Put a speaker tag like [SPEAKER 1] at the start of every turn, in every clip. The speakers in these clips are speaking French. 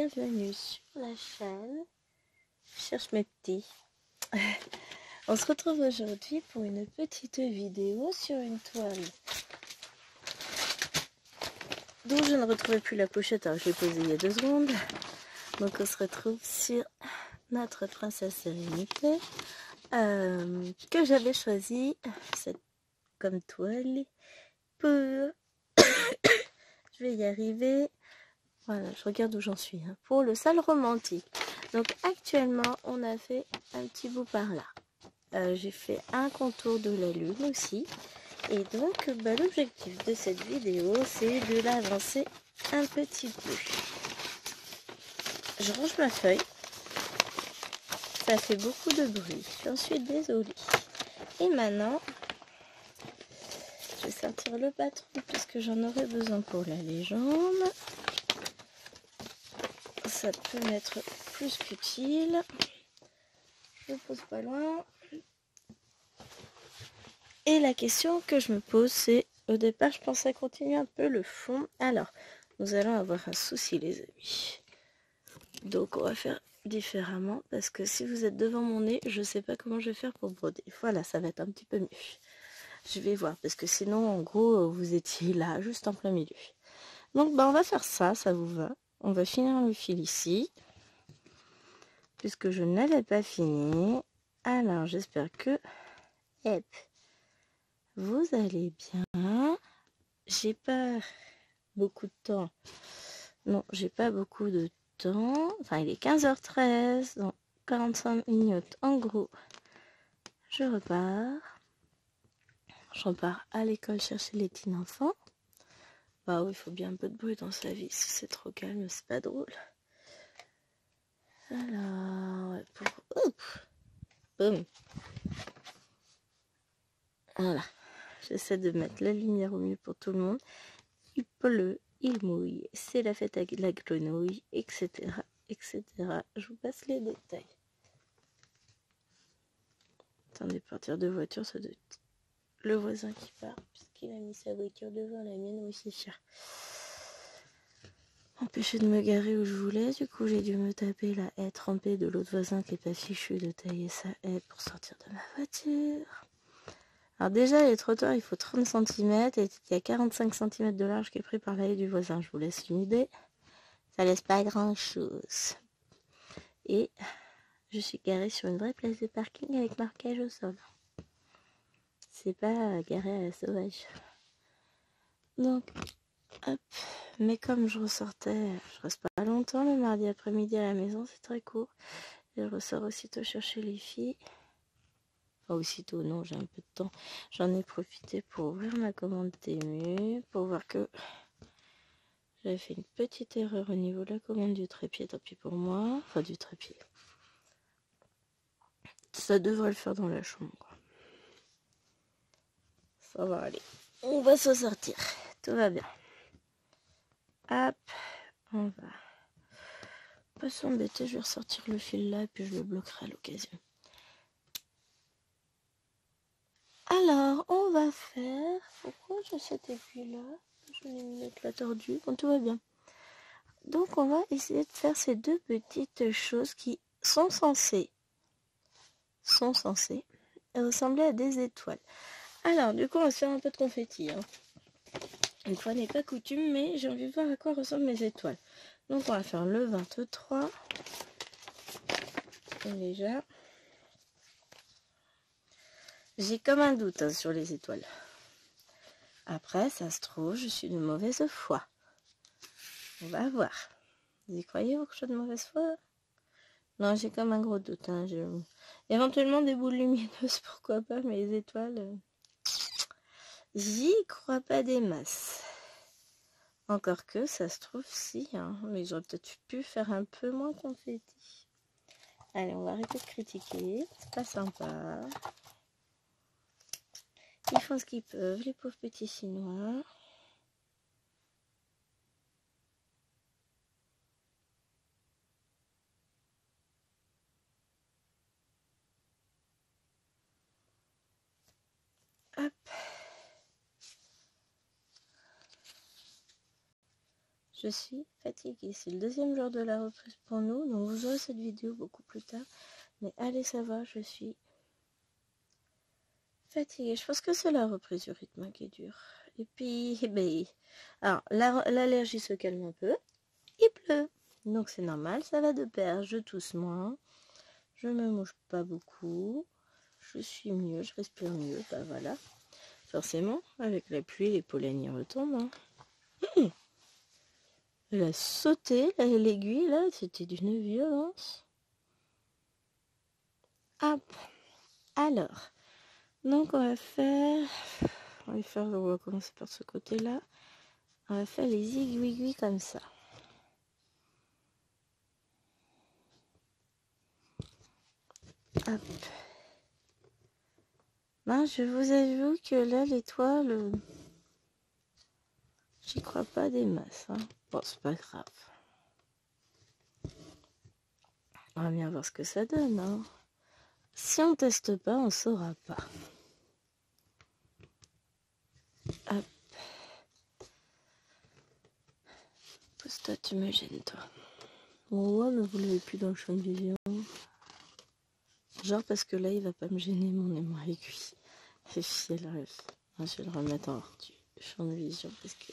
[SPEAKER 1] bienvenue sur la chaîne. Je cherche mes petits. On se retrouve aujourd'hui pour une petite vidéo sur une toile dont je ne retrouvais plus la pochette, alors je l'ai posée il y a 2 secondes. Donc on se retrouve sur notre princesse Sérénité que j'avais choisi comme toile pour... Je vais y arriver. Voilà, je regarde où j'en suis. Pour le salon romantique. Donc actuellement, on a fait un petit bout par là. J'ai fait un contour de la lune aussi. Et donc, l'objectif de cette vidéo, c'est de l'avancer un petit peu. Je range ma feuille. Ça fait beaucoup de bruit. J'en suis désolée. Et maintenant, je vais sortir le patron puisque j'en aurai besoin pour la légende. Ça peut m'être plus qu'utile. Je le pose pas loin. Et la question que je me pose, c'est, au départ, je pensais continuer un peu le fond. Alors, nous allons avoir un souci, les amis. Donc, on va faire différemment, parce que si vous êtes devant mon nez, je ne sais pas comment je vais faire pour broder. Voilà, ça va être un petit peu mieux. Je vais voir, parce que sinon, en gros, vous étiez là, juste en plein milieu. Donc, on va faire ça, ça vous va. On va finir le fil ici, puisque je n'avais pas fini. Alors, j'espère que... Hop, vous allez bien. J'ai pas beaucoup de temps. Non, j'ai pas beaucoup de temps. Enfin, il est 15h13. Donc, 45 minutes en gros. Je repars. Je repars à l'école chercher les petits enfants. Bah oui, il faut bien un peu de bruit dans sa vie. Si c'est trop calme, c'est pas drôle. Alors, ouais, boum. Voilà. J'essaie de mettre la lumière au mieux pour tout le monde. Il pleut, il mouille, c'est la fête avec la grenouille, etc., etc. Je vous passe les détails. Attendez, partir de voiture, ça doit être le voisin qui part, puisqu'il a mis sa voiture devant la mienne. Oui, c'est cher. Empêché de me garer où je voulais, du coup j'ai dû me taper la haie trempée de l'autre voisin qui est pas fichu de tailler sa haie pour sortir de ma voiture. Alors déjà, les trottoirs, il faut 30 cm et il y a 45 cm de large qui est pris par la haie du voisin. Je vous laisse une idée. Ça laisse pas grand chose. Et je suis garée sur une vraie place de parking avec marquage au sol. C'est pas garé à la sauvage. Donc, hop. Mais comme je ressortais, je reste pas longtemps le mardi après-midi à la maison, c'est très court. Et je ressors aussitôt chercher les filles. Enfin, aussitôt, non, j'ai un peu de temps. J'en ai profité pour ouvrir ma commande Temu, pour voir que j'avais fait une petite erreur au niveau de la commande du trépied. Tant pis pour moi. Enfin, du trépied. Ça devrait le faire dans la chambre. Ça va aller. On va s'en sortir. Tout va bien. Hop. On va pas s'embêter. Je vais ressortir le fil là et puis je le bloquerai à l'occasion. Alors, on va faire... Pourquoi j'ai cet aiguille là? Je vais mettre la tordue. Bon, tout va bien. Donc, on va essayer de faire ces 2 petites choses qui sont censées ressembler à des étoiles. Alors, du coup, on va se faire un peu de confetti. Une fois n'est pas coutume, mais j'ai envie de voir à quoi ressemblent mes étoiles. Donc, on va faire le 23. Et déjà, j'ai comme un doute sur les étoiles. Après, ça se trouve, je suis de mauvaise foi. On va voir. Vous y croyez que je suis de mauvaise foi? Non, j'ai comme un gros doute. Éventuellement des boules lumineuses, pourquoi pas, mais les étoiles, j'y crois pas des masses. Encore que, ça se trouve, si. Mais j'aurais peut-être pu faire un peu moins confetti. Allez, on va arrêter de critiquer. C'est pas sympa. Ils font ce qu'ils peuvent, les pauvres petits Chinois. Hop. Je suis fatiguée. C'est le deuxième jour de la reprise pour nous. Donc vous aurez cette vidéo beaucoup plus tard. Mais allez savoir, je suis fatiguée. Je pense que c'est la reprise du rythme qui est dure. Et puis, ben, alors, l'allergie se calme un peu. Il pleut. Donc c'est normal, ça va de pair. Je tousse moins. Je me mouche pas beaucoup. Je suis mieux, je respire mieux. Bah voilà. Forcément, avec la pluie, les pollens y retombent. Hein. Elle a sauté, l'aiguille, là, c'était d'une violence. Hop. Alors, donc on va commencer par ce côté-là. On va faire les aiguilles comme ça. Hop. Ben, je vous avoue que là, l'étoile, j'y crois pas des masses. Hein. Bon, c'est pas grave. On va bien voir ce que ça donne. Hein. Si on teste pas, on saura pas. Hop. Pose-toi, tu me gênes, toi. Oh, mais vous l'avez plus dans le champ de vision. Genre parce que là, il va pas me gêner mon aimant aiguille. Et puis, je vais le remettre hors du champ de vision parce que...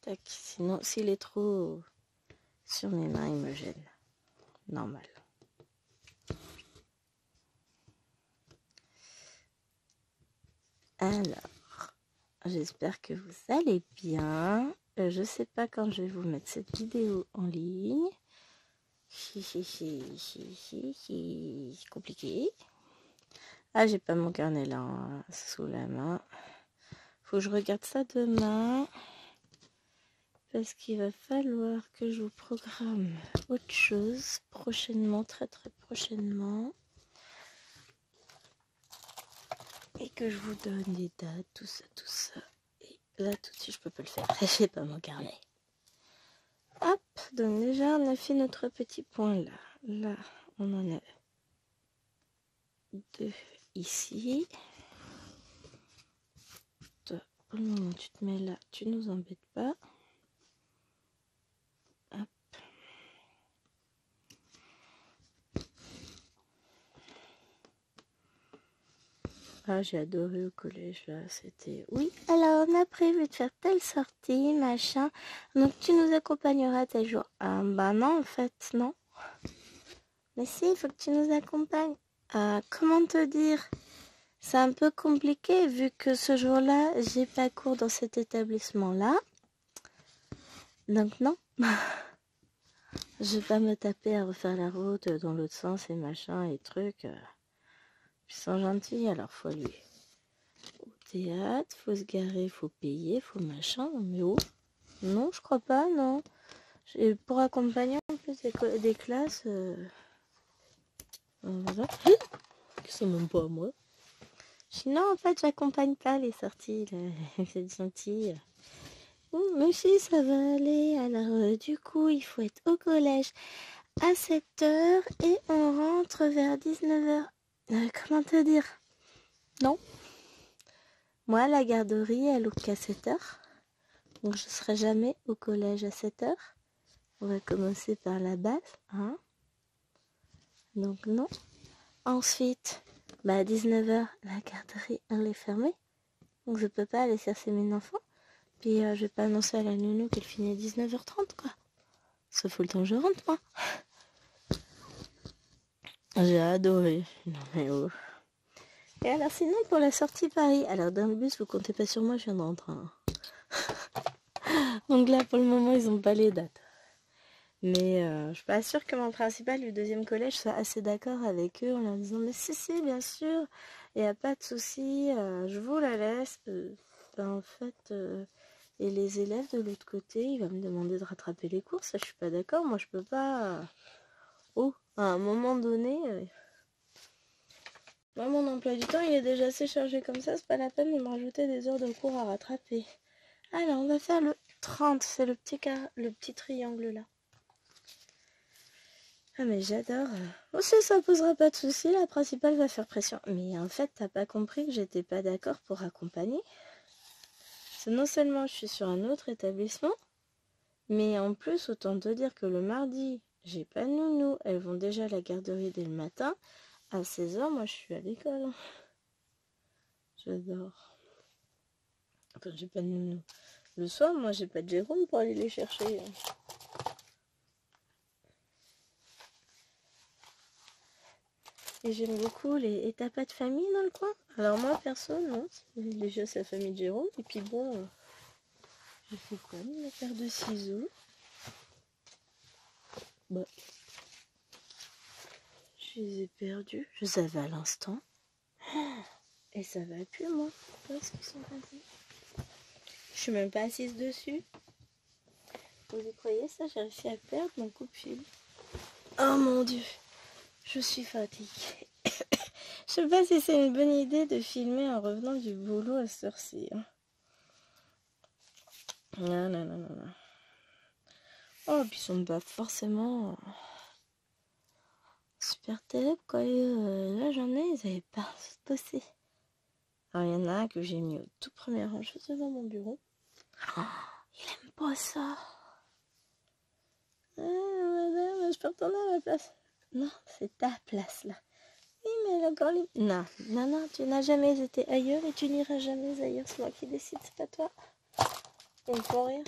[SPEAKER 1] Tac, sinon, s'il est trop sur mes mains, il me gêne. Normal. Alors, j'espère que vous allez bien. Je sais pas quand je vais vous mettre cette vidéo en ligne. C'est compliqué. Ah, j'ai pas mon carnet là sous la main. Faut que je regarde ça demain. Parce qu'il va falloir que je vous programme autre chose prochainement, très prochainement. Et que je vous donne des dates, tout ça. Et là, tout de suite, je peux pas le faire. J'ai pas mon carnet. Hop, donc déjà, on a fait notre petit point là. Là, on en a 2 ici. Toi, pour le moment, tu te mets là, tu nous embêtes pas. Hop. Ah, j'ai adoré au collège, là, c'était... Oui, alors on a prévu de faire telle sortie, machin, donc tu nous accompagneras tel jour. Ah, bah non, en fait, non. Mais si, il faut que tu nous accompagnes. Comment te dire? C'est un peu compliqué, vu que ce jour-là, j'ai pas cours dans cet établissement-là. Donc non. Je vais pas me taper à refaire la route dans l'autre sens et machin et trucs. Ils sont gentils, alors faut aller au théâtre, faut se garer, faut payer, faut machin. Mais oh, non, je crois pas, non. Pour accompagner en plus des classes, voilà. C'est même pas à moi. Sinon, en fait, j'accompagne pas les sorties, là. C'est gentil. Mais si, ça va aller. Alors, du coup, il faut être au collège à 7h et on rentre vers 19h. Comment te dire? Non. Moi, la garderie, elle ouvre qu'à 7h. Donc, je serai jamais au collège à 7h. On va commencer par la base. Hein? Donc, non. Ensuite, à 19h, la garderie, elle est fermée. Donc, je peux pas aller chercher mes enfants. Puis, je vais pas annoncer à la nounou qu'elle finit à 19h30, quoi. Ça faut le temps que je rentre, moi. J'ai adoré. Non, mais oh. Et alors sinon pour la sortie Paris, alors dans le bus vous comptez pas sur moi, je viens de rentrer. Donc là pour le moment ils ont pas les dates. Mais je suis pas sûre que mon principal du deuxième collège soit assez d'accord avec eux en leur disant mais si bien sûr, il n'y a pas de souci, je vous la laisse. En fait, et les élèves de l'autre côté, il va me demander de rattraper les cours, ça je suis pas d'accord, moi je peux pas. Oh, à un moment donné. Moi, mon emploi du temps, il est déjà assez chargé comme ça, c'est pas la peine de me rajouter des heures de cours à rattraper. Alors, on va faire le 30, c'est le petit triangle là. Ah, mais j'adore. Aussi, ça posera pas de soucis, la principale va faire pression. Mais en fait, t'as pas compris que j'étais pas d'accord pour accompagner. C'est non seulement je suis sur un autre établissement, Mais en plus, autant te dire que le mardi, j'ai pas de nounou. Elles vont déjà à la garderie dès le matin. À 16h, moi, je suis à l'école. J'adore. Enfin, j'ai pas de nounou. Le soir, moi, j'ai pas de Jérôme pour aller les chercher. Et j'aime beaucoup les... Et t'as pas de famille dans le coin? Alors moi, perso, non. Déjà, c'est la famille de Jérôme. Et puis bon, j'ai fait quoi? Une paire de ciseaux. Bah, je les ai perdus. Je savais à l'instant. Et ça va plus, moi. Où est-ce qu'ils sont passés? Je suis même pas assise dessus. Vous y croyez ça? J'ai réussi à perdre mon coupe-fil. Oh mon dieu. Je suis fatiguée. Je sais pas si c'est une bonne idée de filmer en revenant du boulot à cette heure-ci. Non, non, non, non, non. Oh, puis ils sont pas forcément super télé, quoi. La journée, ils avaient pas bossé. Alors, il y en a un que j'ai mis au tout premier rang, juste devant mon bureau. Oh, il aime pas ça. Ah, madame, je peux retourner à ma place. Non, c'est ta place, là. Oui, mais elle a encore les... Non, non, non, tu n'as jamais été ailleurs et tu n'iras jamais ailleurs. C'est moi qui décide, c'est pas toi. Il me faut rire.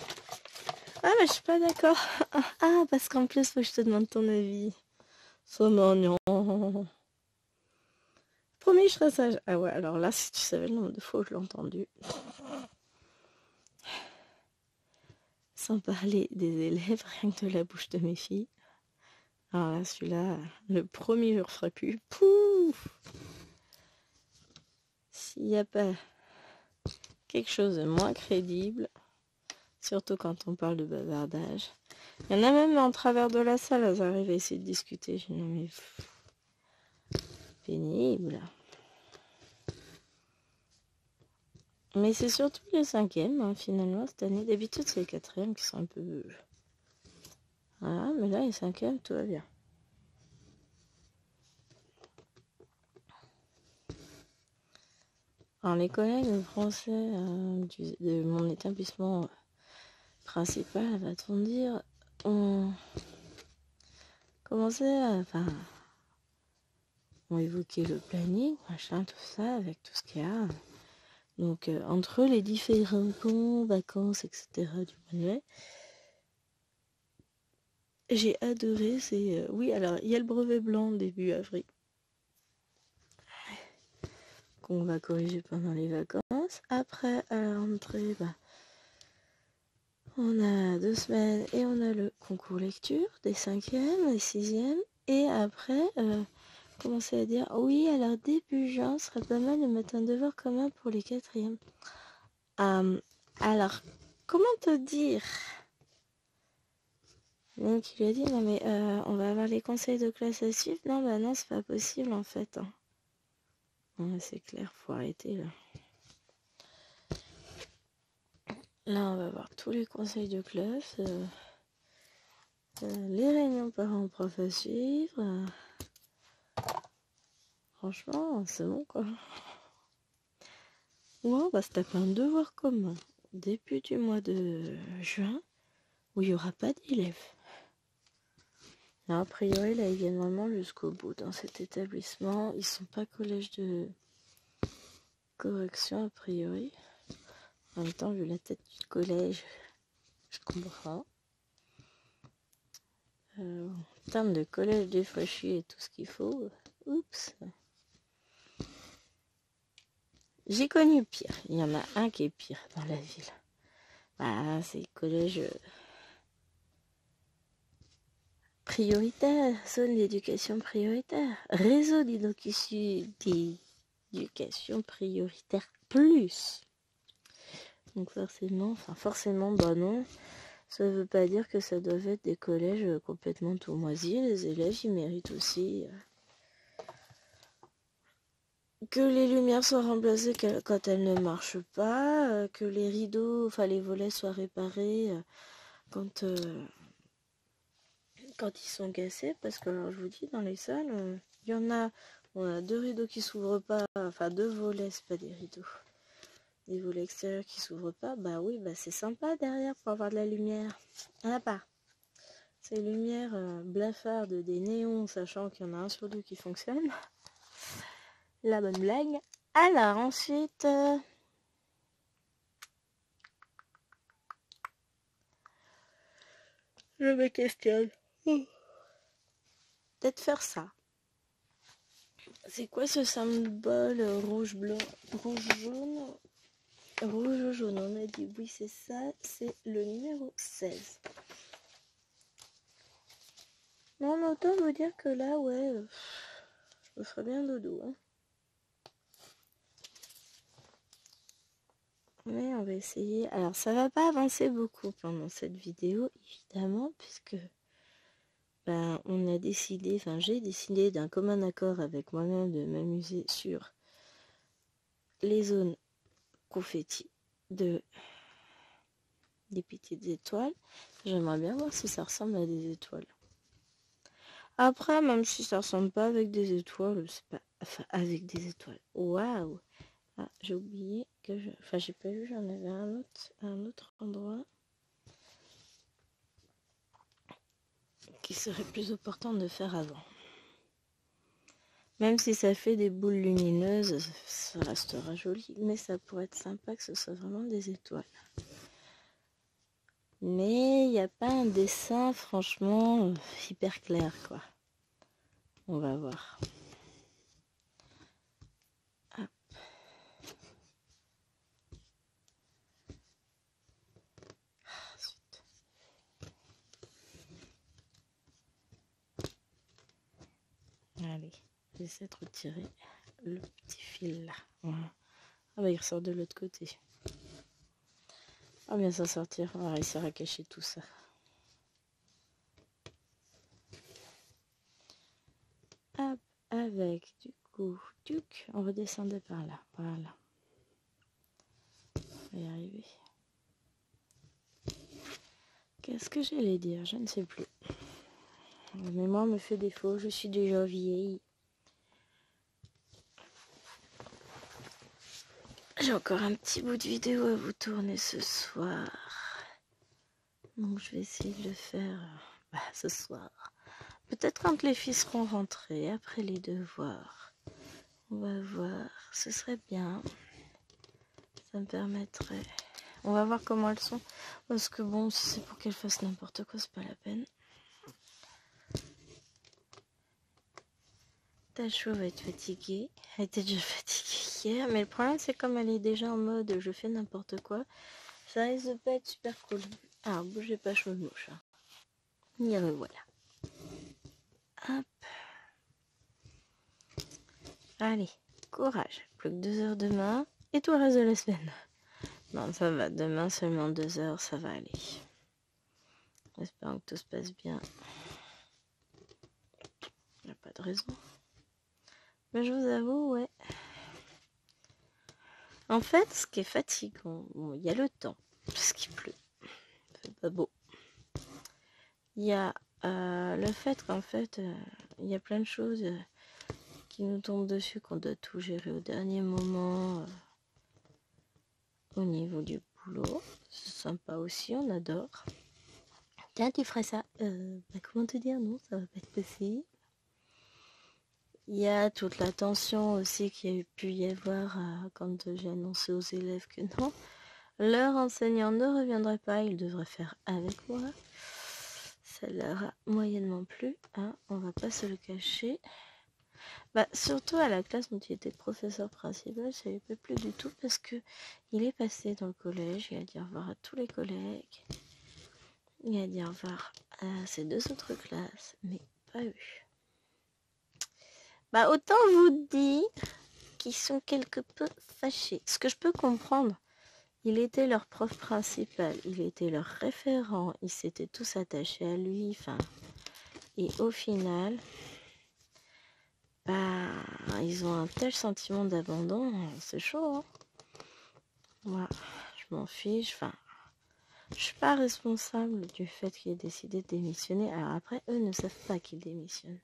[SPEAKER 1] Ah, mais je suis pas d'accord. Ah, parce qu'en plus, faut que je te demande ton avis. C'est mignon. Promis, je serai sage. Ah ouais, alors là, si tu savais le nombre de fois où je l'ai entendu. Sans parler des élèves, rien que de la bouche de mes filles. Alors là, celui-là, le premier, je ne referai plus. Pouf! S'il n'y a pas quelque chose de moins crédible, surtout quand on parle de bavardage. Il y en a même en travers de la salle, elles arrivent à essayer de discuter. Je dis non mais pénible. Mais c'est surtout les cinquièmes, hein, finalement, cette année. D'habitude, c'est les quatrièmes qui sont un peu... Voilà, mais là, les cinquièmes, tout va bien. Alors, les collègues de français de mon établissement principal, va-t-on dire, ont commencé à... Enfin, ont évoqué le planning, machin, tout ça, avec tout ce qu'il y a. Donc, entre les différents camps, vacances, etc. du mois de mai, j'ai adoré. C'est oui, alors, il y a le brevet blanc début avril, qu'on va corriger pendant les vacances. Après, à la rentrée, on a 2 semaines et on a le concours lecture des 5e, des 6e. Et après, commencer à dire, oui, alors début juin, ce serait pas mal de mettre un devoir commun pour les 4e. Alors, comment te dire? Donc il lui a dit, non mais on va avoir les conseils de classe à suivre. Non, bah non, c'est pas possible en fait. Hein. Ouais, c'est clair, faut arrêter là. Là, on va voir tous les conseils de classe, les réunions parents-prof à suivre. Franchement, c'est bon quoi. Ou on va se taper un devoir commun début du mois de juin où il n'y aura pas d'élèves. A priori, là, ils viennent vraiment jusqu'au bout dans cet établissement. Ils sont pas collège de correction, a priori. En même temps, vu la tête du collège, je comprends. En termes de collège défraîchi et tout ce qu'il faut, oups. J'ai connu pire. Il y en a un qui est pire dans la ville. Bah, c'est collège prioritaire, zone d'éducation prioritaire, réseau d'éducation prioritaire plus. Donc forcément, bah non. Ça veut pas dire que ça doit être des collèges complètement tout moisis. Les élèves, ils méritent aussi que les lumières soient remplacées quand elles ne marchent pas, que les rideaux, enfin les volets soient réparés quand ils sont cassés. Parce que, alors, je vous dis, dans les salles, il y en a, on a 2 rideaux qui s'ouvrent pas, enfin 2 volets, c'est pas des rideaux. Et vous l'extérieur qui s'ouvre pas, bah oui, bah c'est sympa derrière pour avoir de la lumière. Ah pas. Ces lumières blafardes des néons, sachant qu'il y en a un sur deux qui fonctionne. La bonne blague. Alors ensuite... je me questionne. Peut-être faire ça. C'est quoi ce symbole rouge, blanc, rouge, jaune? Rouge, jaune, on a dit oui, c'est ça. C'est le numéro 16. Non, mais autant vous dire que là, ouais, je me ferais bien dodo. Hein. Mais on va essayer. Alors, ça va pas avancer beaucoup pendant cette vidéo, évidemment, puisque ben, on a décidé, enfin j'ai décidé d'un commun accord avec moi-même de m'amuser sur les zones confetti des petites étoiles. J'aimerais bien voir si ça ressemble à des étoiles. Après, même si ça ressemble pas avec des étoiles, c'est pas... Enfin, avec des étoiles. Waouh! Ah, j'ai oublié que je... Enfin, j'ai pas vu, j'en avais un autre endroit qui serait plus opportun de faire avant. Même si ça fait des boules lumineuses, ça restera joli, mais ça pourrait être sympa que ce soit vraiment des étoiles. Mais il n'y a pas un dessin, franchement, hyper clair, quoi. On va voir. Hop. Ensuite. Allez, j'essaie de retirer le petit fil là. Voilà. Ah bah il ressort de l'autre côté. On va bien s'en sortir, on va réussir à cacher tout ça. Hop, avec du coup, on redescendait par là, voilà. On va y arriver. Qu'est-ce que j'allais dire? Je ne sais plus. La mémoire me fait défaut, je suis déjà vieille. J'ai encore un petit bout de vidéo à vous tourner ce soir. Donc je vais essayer de le faire ce soir. Peut-être quand les filles seront rentrées, après les devoirs. On va voir, ce serait bien. Ça me permettrait... On va voir comment elles sont. Parce que bon, si c'est pour qu'elles fassent n'importe quoi, c'est pas la peine. Ta chou va être fatiguée. Elle était déjà fatiguée hier. Mais le problème, c'est comme elle est déjà en mode je fais n'importe quoi. Ça risque de pas être super cool. Ah, bougez pas, cheveux de mouche. Hein. Et voilà. Hop. Allez, courage. Plus que 2 heures demain. Et tout le reste de la semaine. Non, ça va. Demain, seulement 2 heures, ça va aller. J'espère que tout se passe bien. Il n'y a pas de raison. Mais je vous avoue, ouais. En fait, ce qui est fatigant, bon, il y a le temps, parce qu'il pleut. C'est pas beau. Il y a le fait qu'en fait, il y a plein de choses qui nous tombent dessus, qu'on doit tout gérer au dernier moment au niveau du boulot. C'est sympa aussi, on adore. Tiens, tu ferais ça. Comment te dire? Non, ça va pas être possible. Il y a toute la tension aussi qu'il y a pu y avoir quand j'ai annoncé aux élèves que non, leur enseignant ne reviendrait pas, ils devraient faire avec moi. Ça leur a moyennement plu, hein, on va pas se le cacher. Bah, surtout à la classe dont il était professeur principal, ça lui plaît plus du tout parce que il est passé dans le collège, il a dit au revoir à tous les collègues, il a dit au revoir à ses 2 autres classes, mais pas eux. Bah, autant vous dire qu'ils sont quelque peu fâchés. Ce que je peux comprendre, il était leur prof principal, il était leur référent, ils s'étaient tous attachés à lui, enfin... Et au final, bah, ils ont un tel sentiment d'abandon, c'est chaud, hein. Moi, je m'en fiche, enfin... Je suis pas responsable du fait qu'il ait décidé de démissionner. Alors après, eux ne savent pas qu'il démissionne.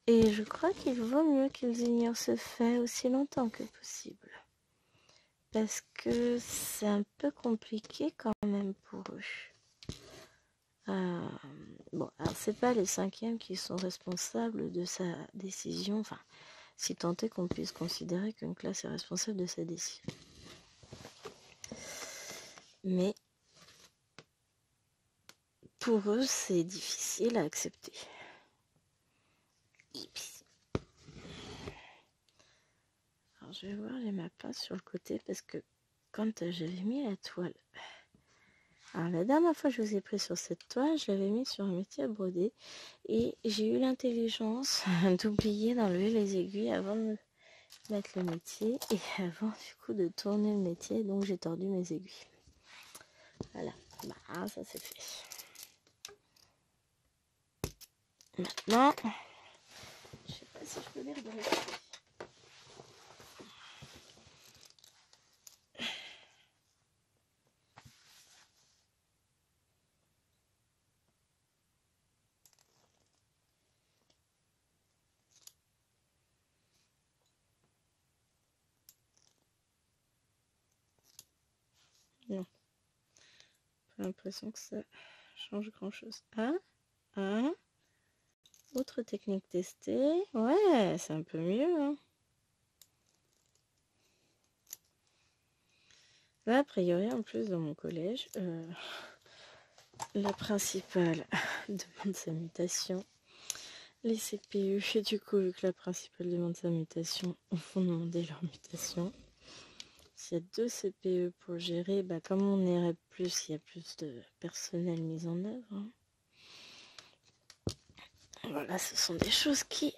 [SPEAKER 1] Et je crois qu'il vaut mieux qu'ils ignorent ce fait aussi longtemps que possible. parce que c'est un peu compliqué quand même pour eux. Bon, alors c'est pas les 5e qui sont responsables de sa décision, enfin, si tant est qu'on puisse considérer qu'une classe est responsable de sa décision. Mais pour eux, c'est difficile à accepter. Alors je vais voir les mappes sur le côté parce que quand j'avais mis la toile... Alors la dernière fois que je vous ai pris sur cette toile, je l'avais mis sur un métier à broder et j'ai eu l'intelligence d'oublier d'enlever les aiguilles avant de mettre le métier et avant du coup de tourner le métier, donc j'ai tordu mes aiguilles. Voilà, bah ça c'est fait. Maintenant, je sais pas si je peux les redresser. Non, pas l'impression que ça change grand chose. Autre technique testée. Ouais, c'est un peu mieux. Hein. Là, a priori, en plus, dans mon collège, la principale demande sa mutation. Les CPE, et du coup, vu que la principale demande sa mutation, vont demander leur mutation. S'il y a 2 CPE pour gérer, bah, comme on irait plus, il y a plus de personnel mis en œuvre. Hein. Voilà, ce sont des choses qui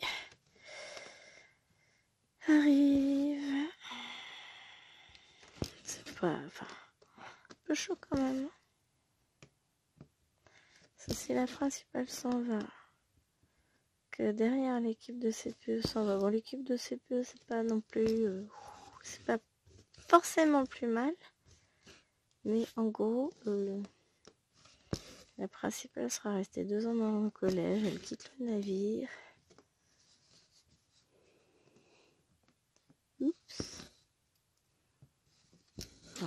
[SPEAKER 1] arrivent. C'est pas... Enfin, un peu chaud quand même. Ça, si la principale s'en va, que derrière l'équipe de CPE s'en va. Bon, l'équipe de CPE, c'est pas non plus... c'est pas forcément plus mal. Mais en gros, la principale sera restée 2 ans dans le collège. Elle quitte le navire. Oups. Oh.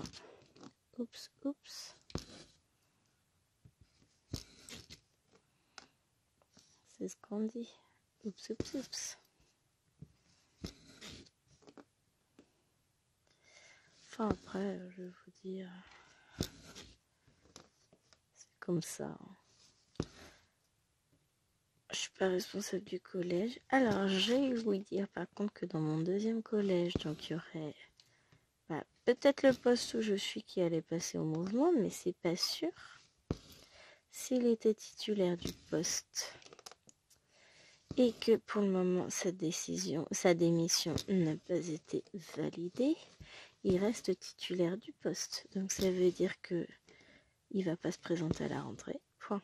[SPEAKER 1] Oups, oups. C'est ce qu'on dit. Oups, oups, oups. Enfin, après, je vais vous dire... C'est comme ça. Hein. Je suis pas responsable du collège. Alors, je vais vous dire par contre que dans mon 2e collège, donc il y aurait... Bah, peut-être le poste où je suis qui allait passer au mouvement, mais c'est pas sûr. S'il était titulaire du poste et que pour le moment sa démission n'a pas été validée, il reste titulaire du poste. Donc ça veut dire que il va pas se présenter à la rentrée. Point.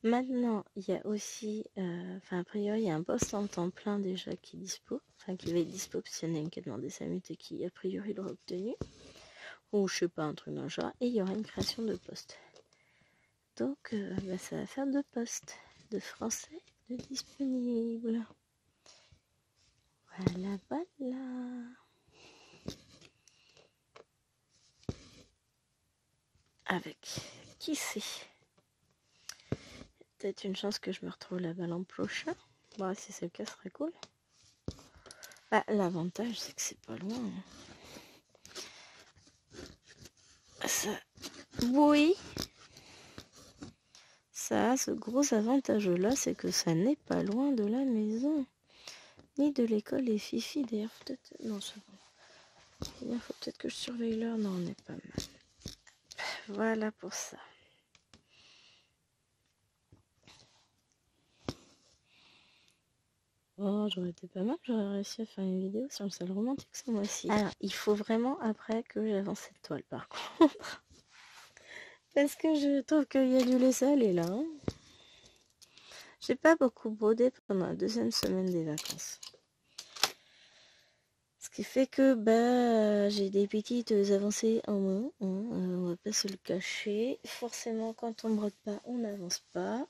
[SPEAKER 1] Maintenant, il y a aussi, a priori, il y a un poste en temps plein déjà qui est dispo, qui va être dispo parce qu'il y en a une qui a demandé sa mute et qui a priori l'aura obtenu. Ou je sais pas, un truc dans le genre, et il y aura une création de poste. Donc, ça va faire 2 postes de français de disponibles. Voilà, voilà. Avec qui c'est? Peut-être une chance que je me retrouve là-bas l'an prochain. Bon, si c'est le cas, ce serait cool. Bah, l'avantage, c'est que c'est pas loin. Hein. Ça... Oui. Ça a ce gros avantage-là, c'est que ça n'est pas loin de la maison. Ni de l'école et Fifi. D'ailleurs, peut-être... Non, c'est bon. Il faut peut-être que je surveille l'heure. Non, on n'est pas mal. Voilà pour ça. Oh, j'aurais été pas mal, j'aurais réussi à faire une vidéo sur le salon romantique ce mois-ci. Alors, il faut vraiment après que j'avance cette toile par contre. Parce que je trouve qu'il y a du laisser aller là. Hein. J'ai pas beaucoup brodé pendant la 2e semaine des vacances. Ce qui fait que j'ai des petites avancées en moins. Hein, on va pas se le cacher. Forcément, quand on brode pas, on n'avance pas.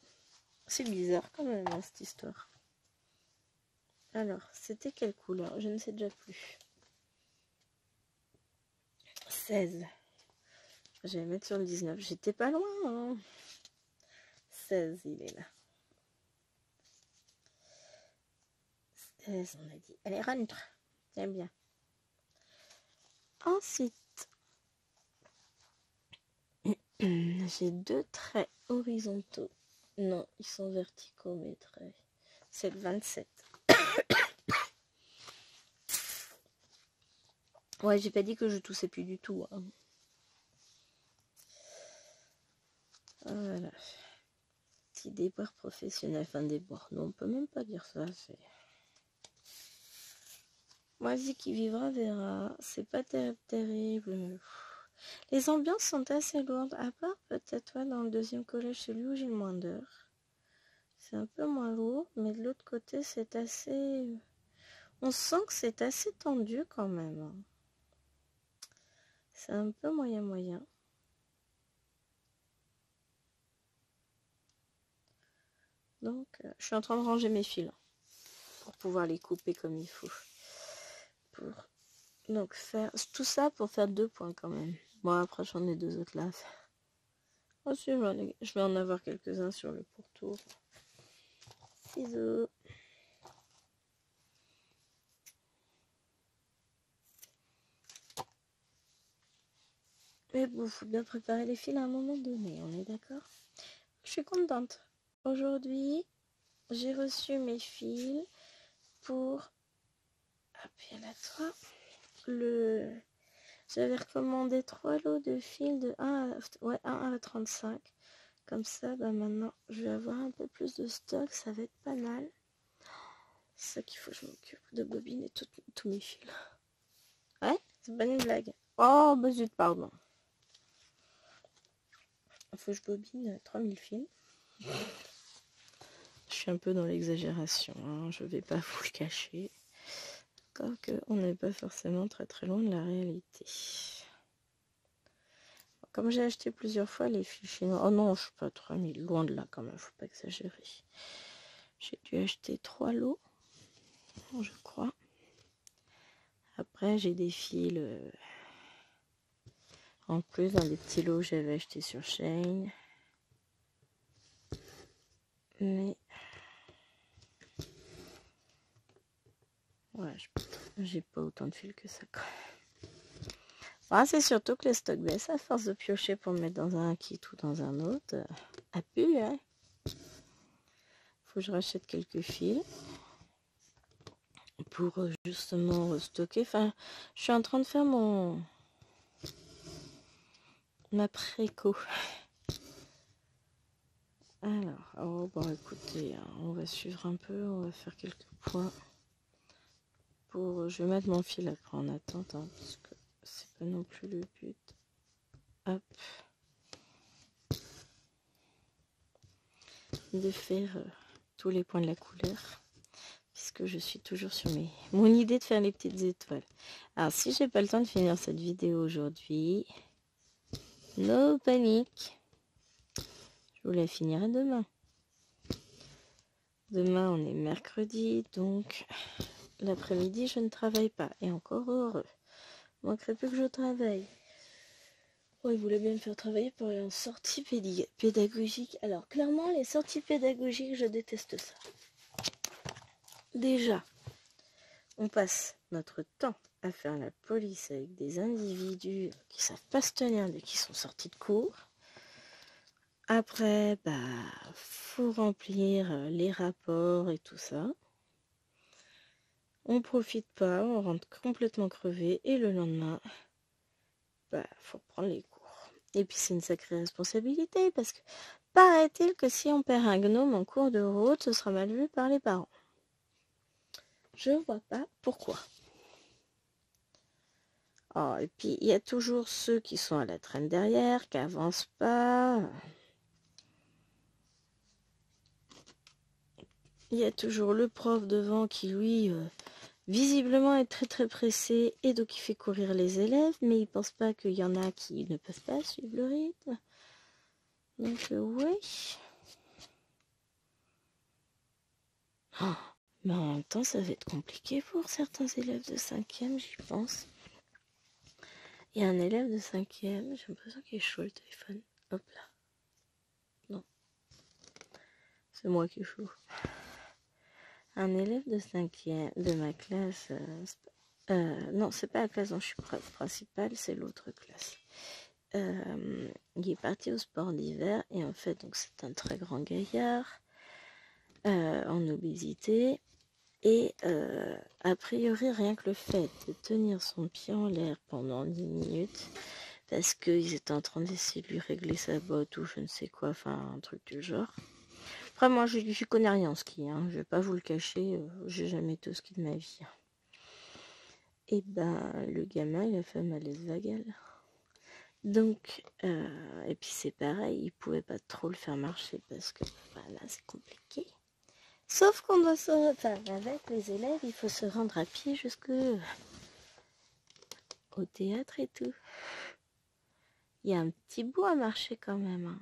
[SPEAKER 1] C'est bizarre quand même cette histoire. Alors, c'était quelle couleur? Je ne sais déjà plus. 16. Je vais mettre sur le 19. J'étais pas loin. Hein. 16, il est là. 16, on a dit. Allez, rentre. Tiens bien. Ensuite, j'ai 2 traits horizontaux. Non, ils sont verticaux, mes traits. C'est le 27. Ouais, j'ai pas dit que je toussais plus du tout. Hein. Voilà. Petit déboire professionnel. Enfin, déboire. Non, on peut même pas dire ça. C'est... Moi, je dis qui vivra verra. C'est pas terrible. Les ambiances sont assez lourdes. À part peut-être toi dans le 2e collège, celui où j'ai le moins d'heures. C'est un peu moins lourd. Mais de l'autre côté, c'est assez... On sent que c'est assez tendu quand même. C'est un peu moyen. Donc, je suis en train de ranger mes fils pour pouvoir les couper comme il faut. Donc, faire tout ça pour faire 2 points quand même. Bon, après, j'en ai 2 autres là à faire. Ensuite, je vais en avoir quelques-uns sur le pourtour. Ciseaux. Mais bon, faut bien préparer les fils à un moment donné, on est d'accord? Je suis contente. Aujourd'hui, j'ai reçu mes fils pour... Hop, il y en a 3. J'avais recommandé 3 lots de fils de 1 à 35. Comme ça, bah maintenant, je vais avoir un peu plus de stock. Ça va être pas mal. C'est ça qu'il faut que je m'occupe de bobiner tous mes fils. Ouais, c'est pas une blague. Oh, bah zut, pardon. Il faut que je bobine 3000 fils. Je suis un peu dans l'exagération. Hein. Je vais pas vous le cacher. Quoique, on n'est pas forcément très loin de la réalité. Comme j'ai acheté plusieurs fois les fils chinois. Oh non, je suis pas 3000. Loin de là quand même, faut pas exagérer. J'ai dû acheter 3 lots, je crois. Après, j'ai des fils en plus dans des petits lots que j'avais acheté sur Shein. Mais ouais, j'ai pas autant de fils que ça quand même. Ah, c'est surtout que les stocks baissent à force de piocher pour mettre dans un kit ou dans un autre. À pu, hein. Faut que je rachète quelques fils pour justement restocker. Enfin, je suis en train de faire ma préco. Alors, oh bon, écoutez, on va suivre un peu, on va faire quelques points. Je vais mettre mon fil après en attente, hein, parce que c'est pas non plus le but. Hop. De faire tous les points de la couleur, puisque je suis toujours sur mon idée de faire les petites étoiles. Alors, si j'ai pas le temps de finir cette vidéo aujourd'hui, no panique. Je vous la finirai demain. Demain, on est mercredi, donc l'après-midi, je ne travaille pas. Et encore heureux. Il manquerait plus que je travaille. Oh, il voulait bien me faire travailler pour une sortie pédagogique. Alors, clairement, les sorties pédagogiques, je déteste ça. Déjà, on passe notre temps à faire la police avec des individus qui savent pas se tenir dès qu'ils sont sortis de cours. Après, faut remplir les rapports et tout ça. On profite pas, on rentre complètement crevé et le lendemain, faut prendre les cours. Et puis c'est une sacrée responsabilité parce que paraît-il que si on perd un gnome en cours de route, ce sera mal vu par les parents. Je vois pas pourquoi. Oh, et puis il y a toujours ceux qui sont à la traîne derrière, qui avancent pas. Il y a toujours le prof devant qui, lui, visiblement est très pressé et donc il fait courir les élèves, mais il pense pas qu'il y en a qui ne peuvent pas suivre le rythme. Donc, oui. Oh, mais en même temps, ça va être compliqué pour certains élèves de 5e, j'y pense. Il y a un élève de 5e, j'ai l'impression qu'il est chaud le téléphone. Hop là. Non. C'est moi qui est chaud. Un élève de 5e de ma classe. Non, c'est pas la classe dont je suis principale, c'est l'autre classe. Il est parti au sport d'hiver et en fait, donc c'est un très grand gaillard en obésité. Et a priori, rien que le fait de tenir son pied en l'air pendant 10 minutes, parce qu'ils étaient en train d'essayer de lui régler sa botte ou je ne sais quoi, enfin un truc du genre. Après, moi, je connais rien en ski, hein, je vais pas vous le cacher, j'ai jamais été au ski de ma vie. Et ben, le gamin, il a fait un malaise vagal. Donc, et puis c'est pareil, il pouvait pas trop le faire marcher parce que là, c'est compliqué. Sauf qu'on doit avec les élèves, il faut se rendre à pied jusqu'au théâtre et tout. Il y a un petit bout à marcher quand même. Hein.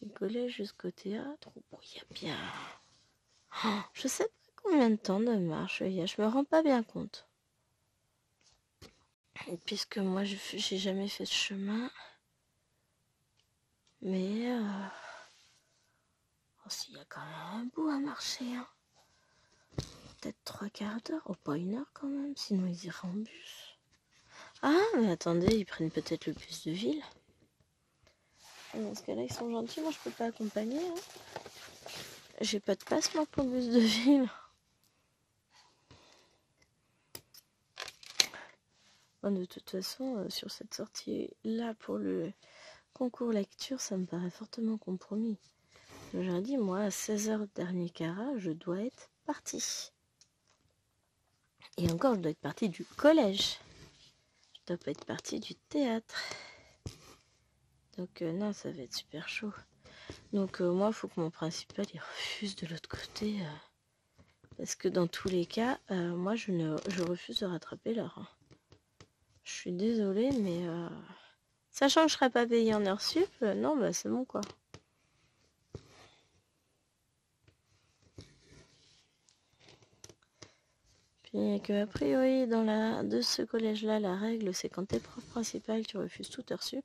[SPEAKER 1] Du collège jusqu'au théâtre, bon, il y a bien... Oh, je sais pas combien de temps de marche il y a, je me rends pas bien compte. Et puisque moi, j'ai jamais fait ce chemin. Mais... Oh, s'il y a quand même un bout à marcher, hein. Peut-être 3/4 d'heure, oh pas 1 heure quand même, sinon ils iraient en bus. Ah, mais attendez, ils prennent peut-être le bus de ville. Dans ce cas-là, ils sont gentils, moi je peux pas accompagner. Hein. J'ai pas de passe moi pour le bus de ville. Bon, de toute façon, sur cette sortie-là, pour le concours lecture, ça me paraît fortement compromis. J'aurais dit, moi, à 16h dernier cara, je dois être partie. Et encore, je dois être partie du collège. Je dois pas être partie du théâtre. Donc non, ça va être super chaud. Donc moi, il faut que mon principal, il refuse de l'autre côté. Parce que dans tous les cas, moi, je refuse de rattraper l'heure. Hein. Je suis désolée, mais... Sachant que je serais pas payée en heure sup, non, bah c'est bon, quoi. Puis que, a priori, de ce collège-là, la règle, c'est quand t'es prof principal, tu refuses toute heure sup.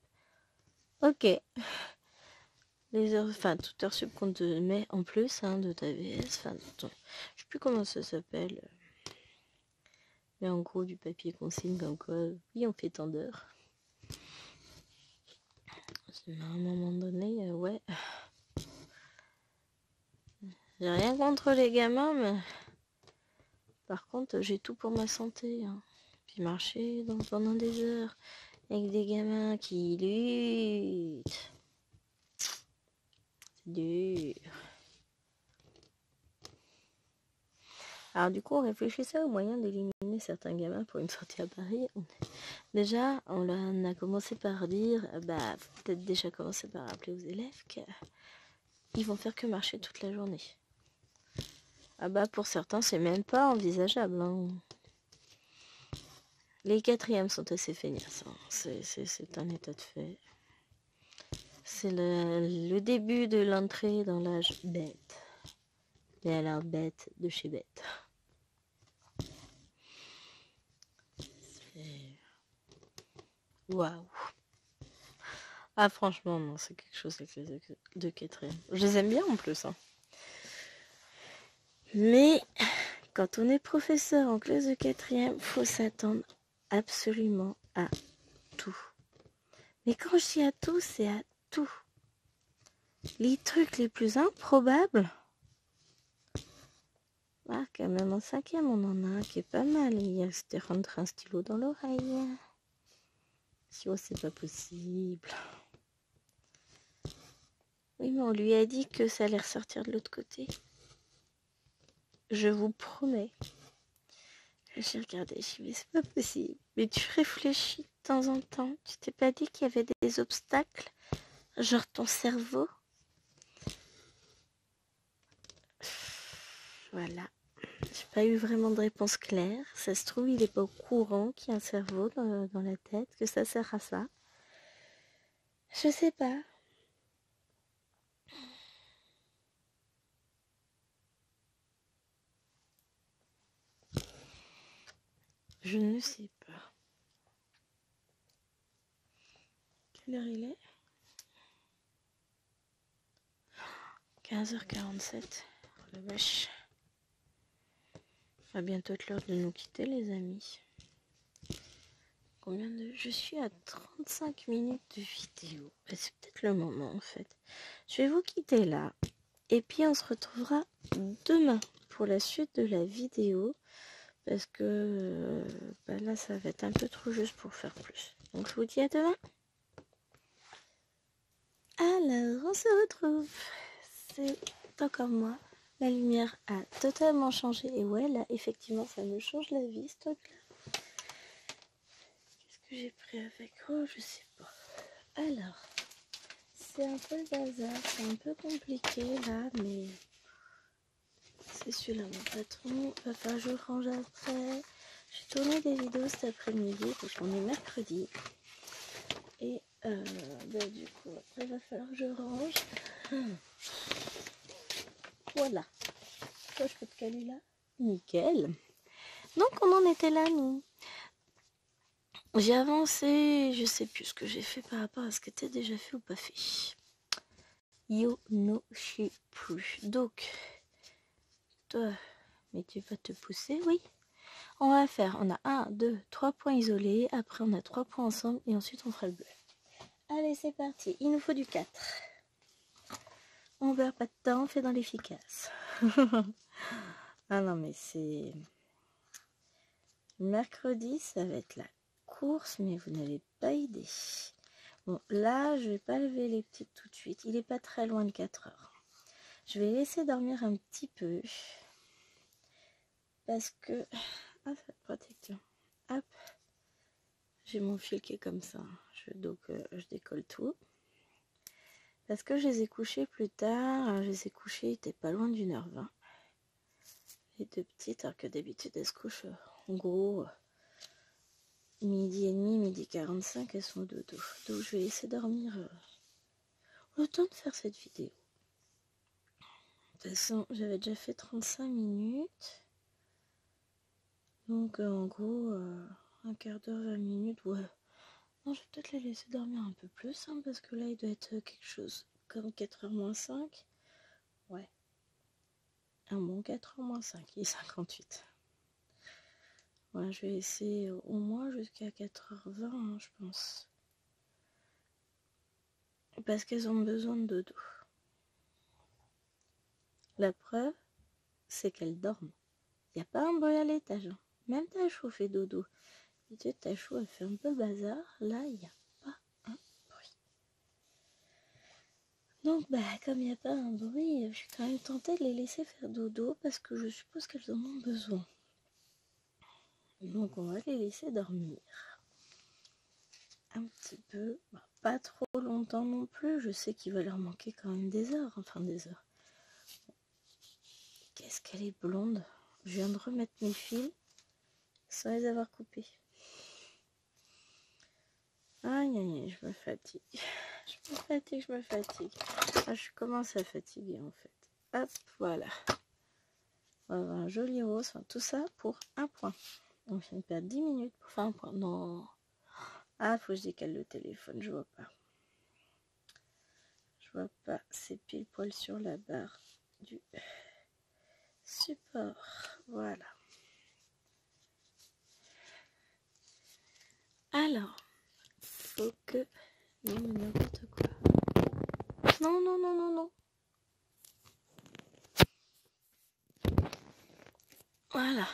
[SPEAKER 1] Ok. Les heures, enfin, toute heure sup qu'on te met en plus hein, de ta VS, enfin, je sais plus comment ça s'appelle. Mais en gros, du papier consigne comme quoi, oui, on fait tant d'heures. À un moment donné, ouais. J'ai rien contre les gamins, mais par contre, j'ai tout pour ma santé. Hein. Puis marcher pendant des heures avec des gamins qui luttent. C'est dur. Alors du coup, on réfléchissait au moyen d'éliminer certains gamins pour une sortie à Paris. Déjà, on a commencé par dire, faut peut-être déjà commencer par rappeler aux élèves qu'ils vont faire que marcher toute la journée. Ah bah pour certains, c'est même pas envisageable. Hein. Les 4e sont assez feignasses. Hein. C'est un état de fait. C'est le début de l'entrée dans l'âge bête. Mais alors bête de chez bête. Waouh. Ah franchement, non, c'est quelque chose avec les de 4e. Je les aime bien en plus. Hein. Mais quand on est professeur en classe de 4e, faut s'attendre absolument à tout. Mais quand je dis à tout, c'est à tout. Les trucs les plus improbables. Ah, quand même en 5e, on en a un qui est pas mal. Il y a c'était rentrer un stylo dans l'oreille. Si oh, c'est pas possible. Oui, mais on lui a dit que ça allait ressortir de l'autre côté. Je vous promets. J'ai regardé, j'ai dit, mais c'est pas possible. Mais tu réfléchis de temps en temps. Tu t'es pas dit qu'il y avait des obstacles? Genre ton cerveau? Voilà. J'ai pas eu vraiment de réponse claire. Ça se trouve, il est pas au courant qu'il y a un cerveau dans la tête, que ça sert à ça. Je sais pas. Je ne sais pas. Quelle heure il est? 15h47. Oh la vache. Va bientôt être l'heure de nous quitter, les amis. Combien de... Je suis à 35 minutes de vidéo. Bah, c'est peut-être le moment en fait. Je vais vous quitter là. Et puis on se retrouvera demain pour la suite de la vidéo. Parce que bah là ça va être un peu trop juste pour faire plus. Donc je vous dis à demain. Alors on se retrouve. C'est encore moi. La lumière a totalement changé. Et ouais là effectivement ça me change la vie ce truc là. Qu'est-ce que j'ai pris avec? Oh je sais pas. Alors c'est un peu le bazar. C'est un peu compliqué là mais... C'est celui-là mon patron. Va falloir que je range après. J'ai tourné des vidéos cet après-midi parce qu'on est mercredi. Et bah, du coup après il va falloir que je range. Voilà. Toi je peux te caler là. Nickel. Donc on en était là nous. J'ai avancé. Je sais plus ce que j'ai fait par rapport à ce qui était déjà fait ou pas fait. Yo no je sais plus. Donc toi mais tu vas te pousser oui. On va faire, on a 1, 2, 3 points isolés, après on a 3 points ensemble et ensuite on fera le bleu. Allez c'est parti, il nous faut du 4. On perd pas de temps, on fait dans l'efficace. Ah non mais c'est... Mercredi ça va être la course mais vous n'avez pas idée. Bon là je vais pas lever les petites tout de suite, il est pas très loin de 4 heures. Je vais laisser dormir un petit peu. Parce que... Ah ça va être protecteur. Hop. J'ai mon fil qui est comme ça. Donc je décolle tout. Parce que je les ai couchés plus tard. Je les ai couchés, ils étaient pas loin d'1h20. Les deux petites, alors que d'habitude elles se couchent en gros midi et demi, midi 45, elles sont au dodo. Donc je vais laisser dormir le temps de faire cette vidéo. De toute façon, j'avais déjà fait 35 minutes. Donc en gros, un quart d'heure, 20 minutes, ouais. Non, je vais peut-être les laisser dormir un peu plus, hein, parce que là, il doit être quelque chose comme 4h moins 5. Ouais. Un bon 4h moins 5, il est 58. Ouais, je vais laisser au moins jusqu'à 4h20, hein, je pense. Parce qu'elles ont besoin de dodo. La preuve, c'est qu'elles dorment. Il n'y a pas un bruit à l'étage. Hein. Même Tachou fait dodo. Et tu sais, Tachou, elle fait un peu le bazar. Là, il n'y a pas un bruit. Donc, bah, comme il n'y a pas un bruit, je suis quand même tentée de les laisser faire dodo parce que je suppose qu'elles en ont besoin. Donc, on va les laisser dormir. Un petit peu, bah, pas trop longtemps non plus. Je sais qu'il va leur manquer quand même des heures. Enfin, des heures. Qu'est-ce qu'elle est blonde. Je viens de remettre mes fils sans les avoir coupés. Aïe, aïe, aïe, je me fatigue. Je me fatigue. Ah, je commence à fatiguer en fait. Hop, voilà. On va avoir un joli rose. Enfin, tout ça pour un point. On vient de perdre 10 minutes pour faire un point. Non. Ah, faut que je décale le téléphone. Je vois pas. Je vois pas. C'est pile poil sur la barre du support. Voilà. Alors, faut que... Non, mais n'importe quoi. Non, non, non, non, non. Voilà.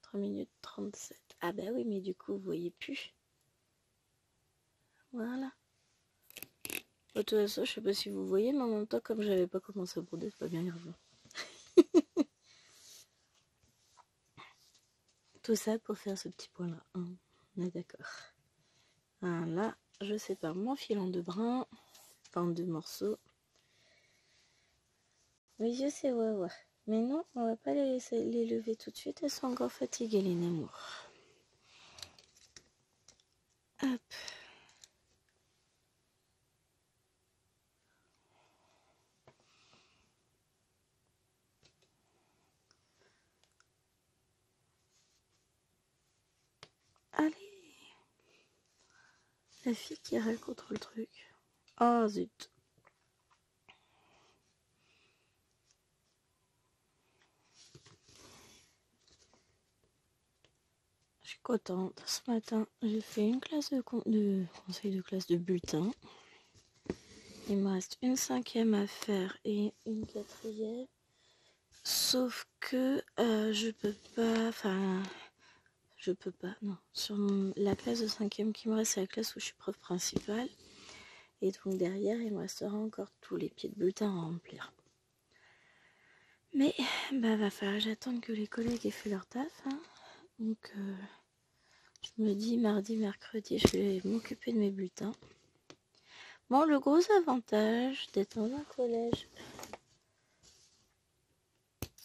[SPEAKER 1] 3 minutes 37. Ah bah oui, mais du coup, vous voyez plus. Voilà. De toute façon, je sais pas si vous voyez, mais en même temps, comme j'avais pas commencé à broder, c'est pas bien grave. Tout ça pour faire ce petit point-là. On est d'accord. Là, je sépare mon fil en 2 brins. Enfin, en 2 morceaux. Oui, je sais, ouais. Mais non, on va pas les laisser les lever tout de suite. Elles sont encore fatiguées, les Nemours. Hop. Allez. La fille qui râle contre le truc. Oh zut. Je suis contente. Ce matin, j'ai fait une classe de conseil de classe de bulletin. Il me reste une 5e à faire et une 4e. Sauf que je peux pas, non. Sur la classe de 5e qui me reste, c'est la classe où je suis prof principale. Et donc derrière, il me restera encore tous les pieds de bulletin à remplir. Mais, va falloir que j'attende que les collègues aient fait leur taf. Hein. Donc, je me dis, mardi, mercredi, je vais m'occuper de mes bulletins. Bon, le gros avantage d'être dans un collège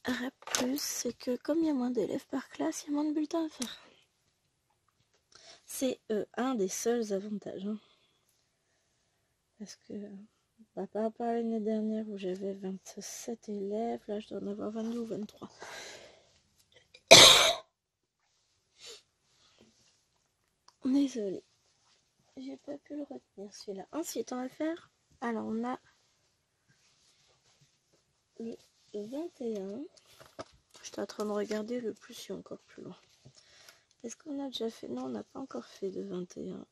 [SPEAKER 1] REP+, c'est que comme il y a moins d'élèves par classe, il y a moins de bulletins à faire. C'est un des seuls avantages. Hein. Parce que, par rapport à l'année dernière où j'avais 27 élèves, là je dois en avoir 22 ou 23. Désolée. J'ai pas pu le retenir celui-là. Ensuite, on va faire. Alors, on a le 21. J'étais en train de regarder le plus, je suis encore plus loin. Est-ce qu'on a déjà fait? Non, on n'a pas encore fait de 21.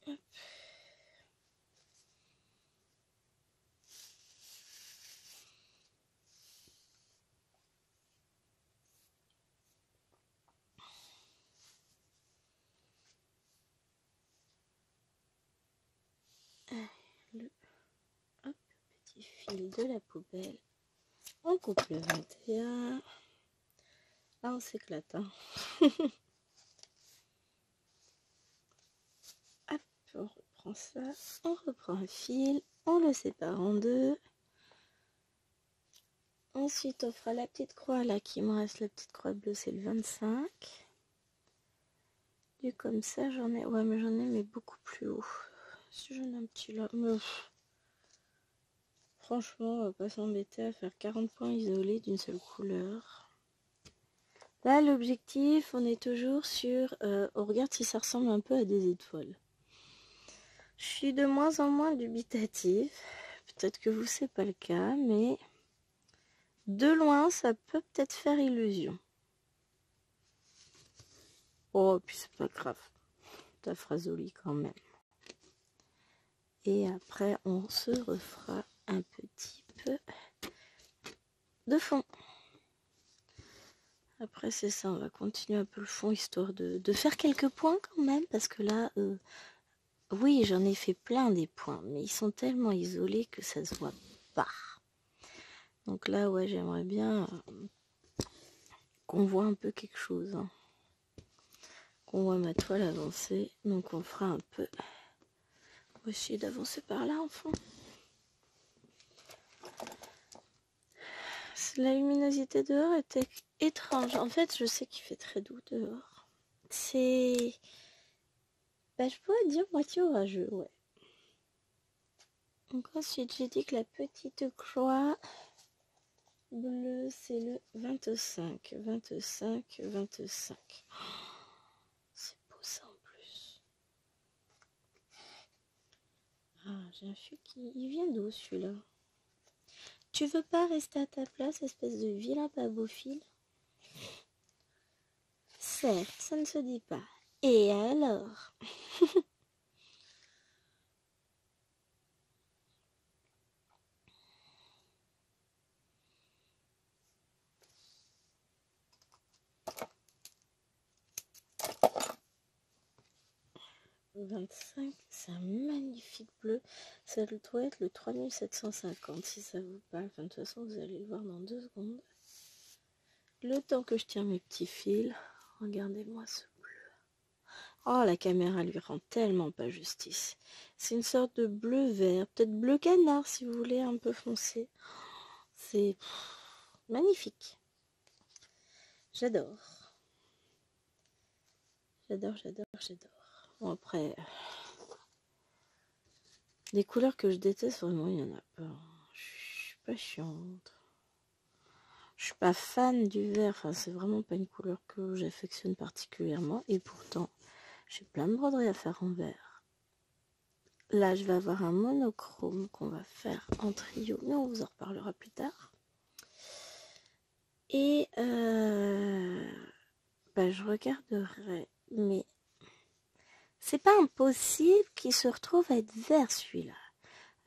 [SPEAKER 1] Hop. Le petit fil de la poubelle. On coupe le 21. Ah, on s'éclate. Hein. Hop, on reprend ça. On reprend un fil. On le sépare en deux. Ensuite, on fera la petite croix là qui me reste. La petite croix bleue, c'est le 25. Et comme ça, j'en ai. Ouais, mais j'en ai, mais beaucoup plus haut. Si j'en ai un petit là. Mais... franchement, on va pas s'embêter à faire 40 points isolés d'une seule couleur. Là, l'objectif, on est toujours sur... on regarde si ça ressemble un peu à des étoiles. Je suis de moins en moins dubitative. Peut-être que vous, c'est pas le cas, mais de loin, ça peut peut-être faire illusion. Oh, puis c'est pas grave. Ça fera joli quand même. Et après, on se refera un petit peu de fond. Après, c'est ça, on va continuer un peu le fond, histoire de faire quelques points quand même, parce que là, oui, j'en ai fait plein des points, mais ils sont tellement isolés que ça se voit pas. Donc là, ouais, j'aimerais bien qu'on voit un peu quelque chose. Hein. Qu'on voit ma toile avancer, donc on fera un peu... on va essayer d'avancer par là, enfin. La luminosité dehors était étrange. En fait, je sais qu'il fait très doux dehors. C'est... je pourrais dire moitié orageux, ouais. Donc ensuite, j'ai dit que la petite croix bleue, c'est le 25. 25, 25. C'est beau ça en plus. Ah, j'ai un fil qui... il vient d'où celui-là? Tu veux pas rester à ta place, espèce de vilain pas beau fil? Certes, ça ne se dit pas. Et alors? 25, c'est un magnifique bleu. Ça doit être le 3750 si ça vous parle. Enfin, de toute façon, vous allez le voir dans 2 secondes. Le temps que je tiens mes petits fils, regardez-moi ce bleu. Oh, la caméra lui rend tellement pas justice. C'est une sorte de bleu vert, peut-être bleu canard si vous voulez, un peu foncé. C'est magnifique. J'adore. J'adore, j'adore, j'adore. Bon, après, des couleurs que je déteste, vraiment, il n'y en a pas. Je suis pas chiante. Je suis pas fan du vert, enfin c'est vraiment pas une couleur que j'affectionne particulièrement. Et pourtant, j'ai plein de broderies à faire en vert. Là, je vais avoir un monochrome qu'on va faire en trio, mais on vous en reparlera plus tard. Et je regarderai, mais c'est pas impossible qu'il se retrouve à être vert celui-là.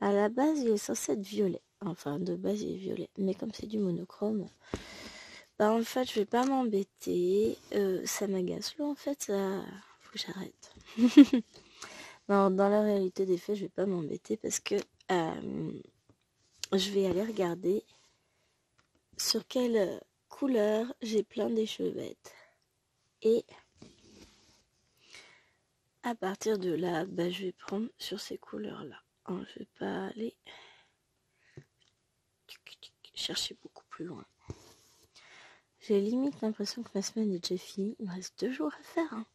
[SPEAKER 1] À la base, il est censé être violet. Enfin, de base, il est violet. Mais comme c'est du monochrome, en fait, je vais pas m'embêter. Ça m'agace. Là, en fait, ça... faut que j'arrête. Non, dans la réalité des faits, je vais pas m'embêter parce que je vais aller regarder sur quelle couleur j'ai plein d'échevettes. Et à partir de là, je vais prendre sur ces couleurs-là. Je vais pas aller chercher beaucoup plus loin. J'ai limite l'impression que ma semaine est déjà finie. Il me reste 2 jours à faire. Hein.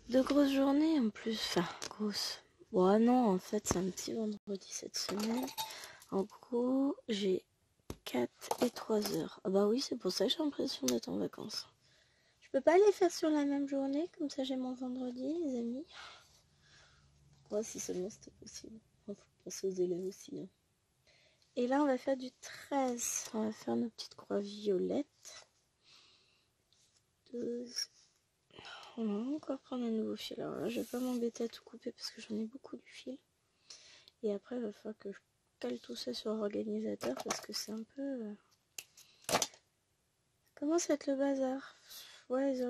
[SPEAKER 1] 2 grosses journées en plus. Enfin, grosses. Bon, non, en fait, c'est un petit vendredi cette semaine. En gros, j'ai 4 et 3 heures. Ah bah oui, c'est pour ça que j'ai l'impression d'être en vacances. Je peux pas les faire sur la même journée, comme ça j'ai mon vendredi, les amis. Ouais, si seulement c'était possible. Faut penser aux élèves aussi. Hein. Et là, on va faire du 13. On va faire nos petites croix violettes. 12. On va encore prendre un nouveau fil. Alors là, je vais pas m'embêter à tout couper parce que j'en ai beaucoup du fil. Et après, il va falloir que je cale tout ça sur l'organisateur parce que c'est un peu... Ça commence à être le bazar. Ouais, les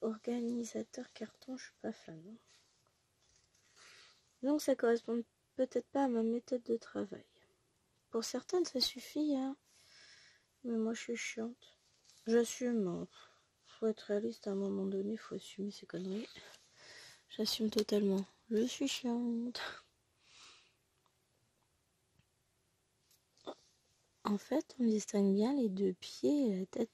[SPEAKER 1] organisateurs carton, je suis pas fan. Hein. Donc ça correspond peut-être pas à ma méthode de travail. Pour certaines, ça suffit, hein. Mais moi, je suis chiante. J'assume. Hein. Faut être réaliste à un moment donné, faut assumer ces conneries. J'assume totalement. Je suis chiante. En fait, on distingue bien les 2 pieds et la tête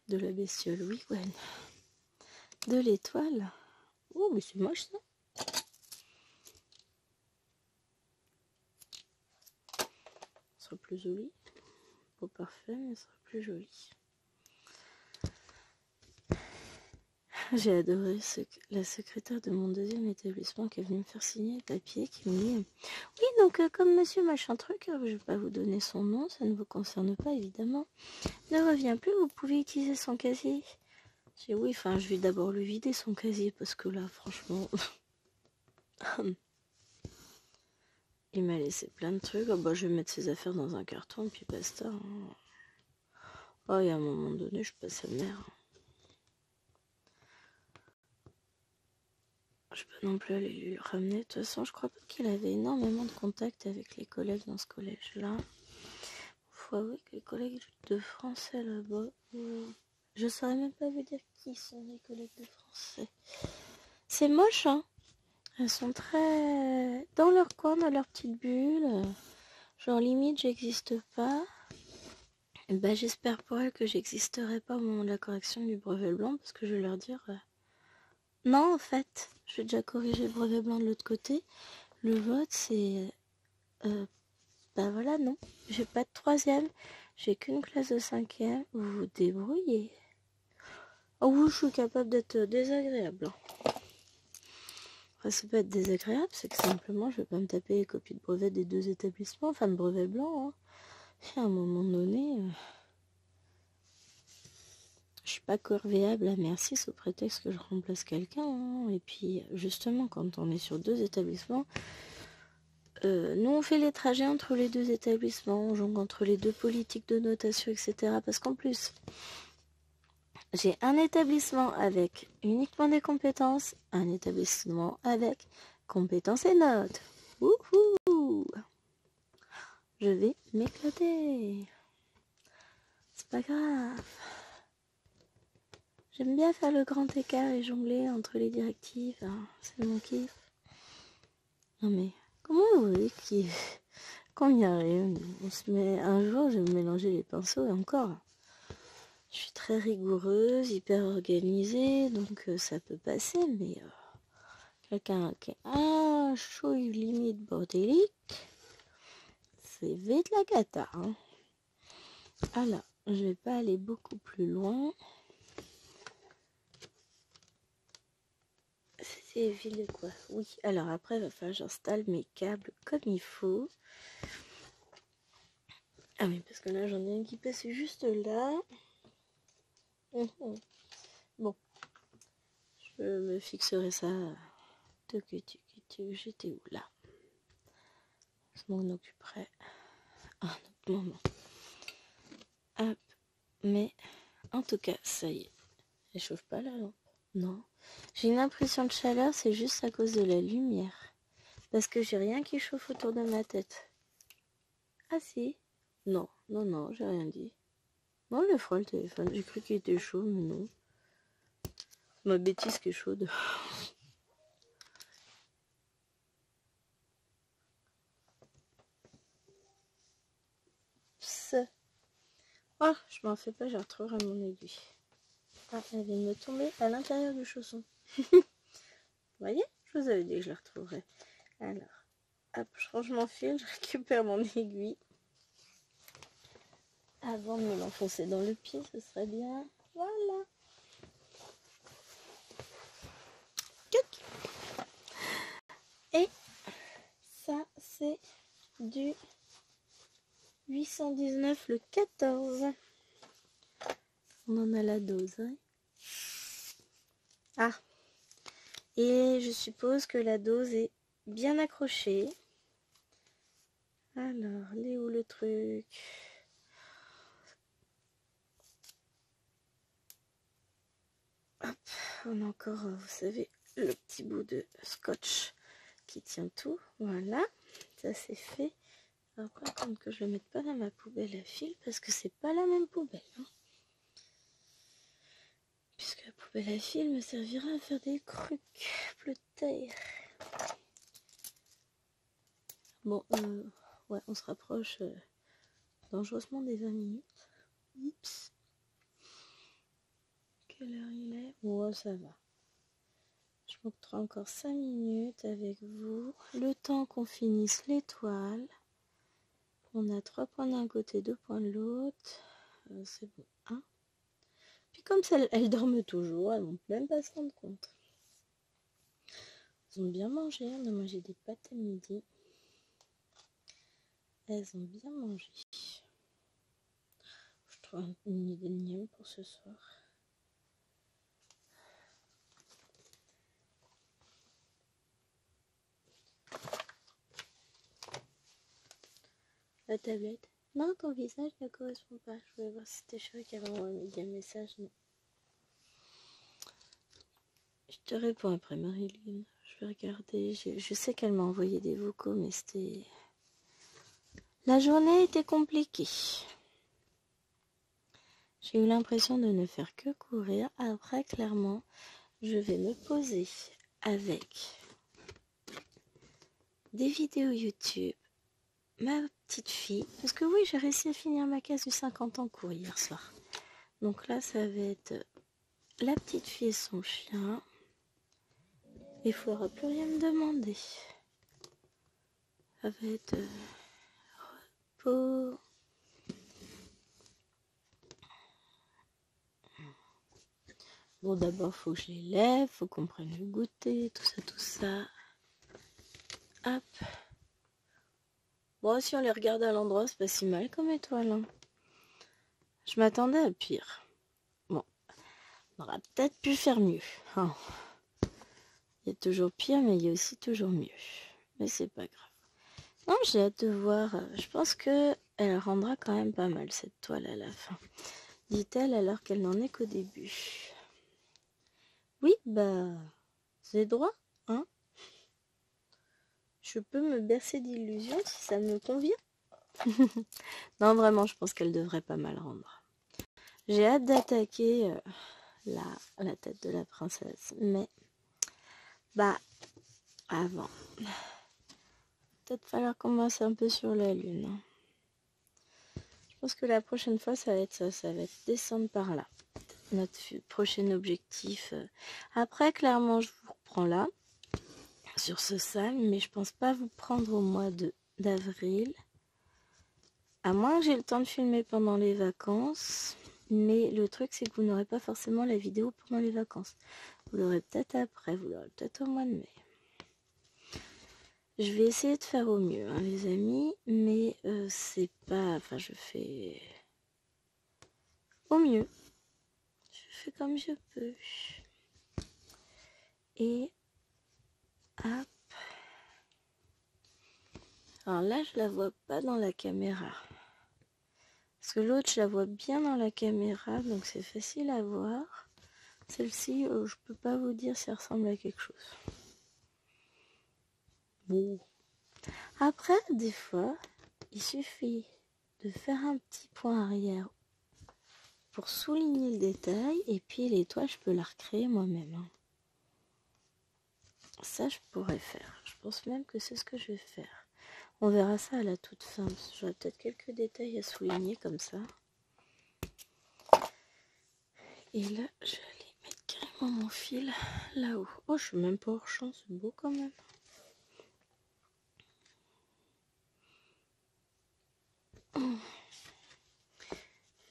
[SPEAKER 1] de la bestiole. Oui, ouais. De l'étoile. Oh, mais c'est moche ça. Ça sera plus joli. Pas parfait, mais ça sera plus joli. J'ai adoré la secrétaire de mon 2e établissement qui est venue me faire signer le papier qui me dit oui, donc comme monsieur machin truc, je vais pas vous donner son nom, ça ne vous concerne pas évidemment, ne revient plus, vous pouvez utiliser son casier. J'ai dit oui, enfin je vais d'abord le vider son casier parce que là franchement il m'a laissé plein de trucs. Oh, je vais mettre ses affaires dans un carton et puis basta. Hein. Oh, et à un moment donné je passe à mère. Je peux non plus aller lui ramener. De toute façon, je crois pas qu'il avait énormément de contact avec les collègues dans ce collège-là. Faut avouer que les collègues de français là-bas, je saurais même pas vous dire qui sont les collègues de français. C'est moche, hein. Elles sont très dans leur coin, dans leur petite bulle. Genre limite, j'existe pas. Et j'espère pour elles que j'existerai pas au moment de la correction du brevet blanc parce que je vais leur dire... Non, en fait, je vais déjà corriger le brevet blanc de l'autre côté. Le vote, c'est... voilà, non. J'ai pas de 3e. J'ai qu'une classe de 5e. Vous vous débrouillez. Oh oui, je suis capable d'être désagréable. Enfin, c'est pas être désagréable, c'est que simplement, je vais pas me taper les copies de brevet des 2 établissements. Enfin, de brevet blanc. Hein. Et à un moment donné... Je suis pas corvéable à merci sous prétexte que je remplace quelqu'un. Hein. Et puis, justement, quand on est sur 2 établissements, nous on fait les trajets entre les 2 établissements, on jongle entre les 2 politiques de notation, etc. Parce qu'en plus, j'ai un établissement avec uniquement des compétences, un établissement avec compétences et notes. Wouhou! Je vais m'éclater. C'est pas grave. J'aime bien faire le grand écart et jongler entre les directives. Hein. C'est mon kiff. Non mais, comment vous voulez qu'on y arrive? On se met... Un jour, je vais me mélanger les pinceaux et encore. Je suis très rigoureuse, hyper organisée, donc ça peut passer, mais quelqu'un qui est chaud limite bordélique, rêver de la cata. Hein. Alors, je vais pas aller beaucoup plus loin. C'est ville quoi? Oui, alors après, il va falloir que j'installe mes câbles comme il faut. Ah oui, parce que là, j'en ai un qui passe juste là. Bon, je me fixerai ça. J'étais où là? Je m'en occuperai un autre moment. Hop, mais en tout cas, ça y est. Elle chauffe pas la lampe? Non. J'ai une impression de chaleur, c'est juste à cause de la lumière. Parce que j'ai rien qui chauffe autour de ma tête. Ah si? Non, non, non, j'ai rien dit. Non, le froid le téléphone. J'ai cru qu'il était chaud, mais non. Ma bêtise qui est chaude. Psst. Oh, je m'en fais pas, je retrouverai mon aiguille. Ah, elle vient de me tomber à l'intérieur du chausson. Vous voyez? Je vous avais dit que je la retrouverais. Alors, hop, je range mon fil, je récupère mon aiguille. Avant de me l'enfoncer dans le pied, ce serait bien. Voilà. Et ça, c'est du 819 le 14. On en a la dose. Hein. Ah. Et je suppose que la dose est bien accrochée. Alors, il est où le truc? Hop, on a encore, vous savez, le petit bout de scotch qui tient tout. Voilà, ça c'est fait. Alors par contre que je ne le mette pas dans ma poubelle à fil parce que c'est pas la même poubelle. Hein. Puisque la poubelle à fil me servira à faire des crucs de terre. Bon, ouais, on se rapproche dangereusement des 20 minutes. Oups. Quelle heure il est? Oh, ça va. Je m'octroie encore 5 minutes avec vous. Le temps qu'on finisse l'étoile. On a 3 points d'un côté, 2 points de l'autre. C'est bon. Hein, puis comme ça, elles dorment toujours, elles ne vont même pas se rendre compte. Elles ont bien mangé. On a mangé des pâtes à midi. Elles ont bien mangé. Je trouve une idée de miam pour ce soir. La tablette. Non, ton visage ne correspond pas. Je voulais voir si c'était chérie qui avait envoyé un message. Non. Je te réponds après, Marilyn. Je vais regarder. Je sais qu'elle m'a envoyé des vocaux, mais c'était... La journée était compliquée. J'ai eu l'impression de ne faire que courir. Après, clairement, je vais me poser avec des vidéos YouTube, ma petite fille. Parce que oui, j'ai réussi à finir ma case du 50 ans court hier soir. Donc là, ça va être la petite fille et son chien. Il ne faudra plus rien me demander. Ça va être repos. Bon, d'abord, faut que je les lève, faut qu'on prenne le goûter, tout ça. Hop. Bon, si on les regarde à l'endroit, c'est pas si mal comme étoile. Hein. Je m'attendais à pire. Bon, on aurait peut-être pu faire mieux. Hein. Il y a toujours pire, mais il y a aussi toujours mieux. Mais c'est pas grave. Non, j'ai hâte de voir. Je pense que elle rendra quand même pas mal cette toile à la fin. Dit-elle alors qu'elle n'en est qu'au début. Oui, bah, c'est droit, hein. Je peux me bercer d'illusions si ça me convient. Non, vraiment, je pense qu'elle devrait pas mal rendre. J'ai hâte d'attaquer la tête de la princesse, mais bah, avant, peut-être falloir commencer un peu sur la lune. Hein. Je pense que la prochaine fois, ça va être ça, ça va être descendre par là. Notre prochain objectif. Après, clairement, je vous reprends là, sur ce sam, mais je pense pas vous prendre au mois d'avril. À moins que j'ai le temps de filmer pendant les vacances. Mais le truc, c'est que vous n'aurez pas forcément la vidéo pendant les vacances. Vous l'aurez peut-être après, vous l'aurez peut-être au mois de mai. Je vais essayer de faire au mieux, hein, les amis. Mais c'est pas... Enfin, je fais au mieux. Je fais comme je peux. Et... hop. Alors là, je la vois pas dans la caméra. Parce que l'autre, je la vois bien dans la caméra, donc c'est facile à voir. Celle-ci, je peux pas vous dire si elle ressemble à quelque chose. Bon. Après, des fois, il suffit de faire un petit point arrière pour souligner le détail. Et puis l'étoile, je peux la recréer moi-même. Hein. Ça, je pourrais faire. Je pense même que c'est ce que je vais faire. On verra ça à la toute fin. J'aurai peut-être quelques détails à souligner comme ça. Et là, je vais aller mettre carrément mon fil là-haut. Oh, je suis même pas hors champ, c'est beau quand même.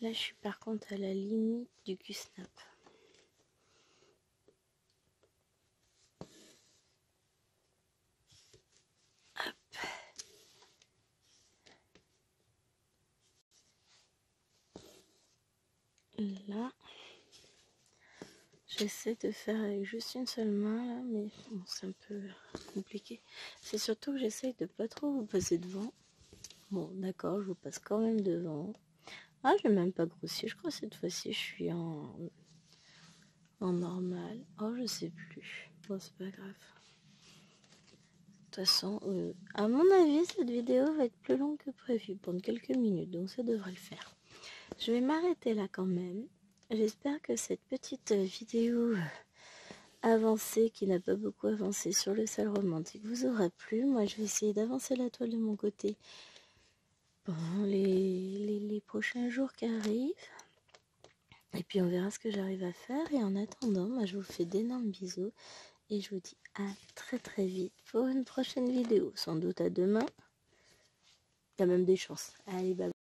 [SPEAKER 1] Là, je suis par contre à la limite du Q-snap. Hop. Là, j'essaie de faire avec juste une seule main là, mais bon, c'est un peu compliqué. C'est surtout que j'essaie de pas trop vous passer devant. Bon, d'accord, je vous passe quand même devant. Ah, je n'ai même pas grossi, je crois cette fois-ci je suis en normal. Oh, je sais plus. Bon, c'est pas grave. De toute façon, à mon avis, cette vidéo va être plus longue que prévu, pendant quelques minutes, donc ça devrait le faire. Je vais m'arrêter là quand même. J'espère que cette petite vidéo avancée, qui n'a pas beaucoup avancé sur le sale romantique, vous aura plu. Moi, je vais essayer d'avancer la toile de mon côté pendant les prochains jours qui arrivent. Et puis, on verra ce que j'arrive à faire. Et en attendant, moi, je vous fais d'énormes bisous. Et je vous dis à très très vite pour une prochaine vidéo. Sans doute à demain. Il y a même des chances. Allez, bye bye.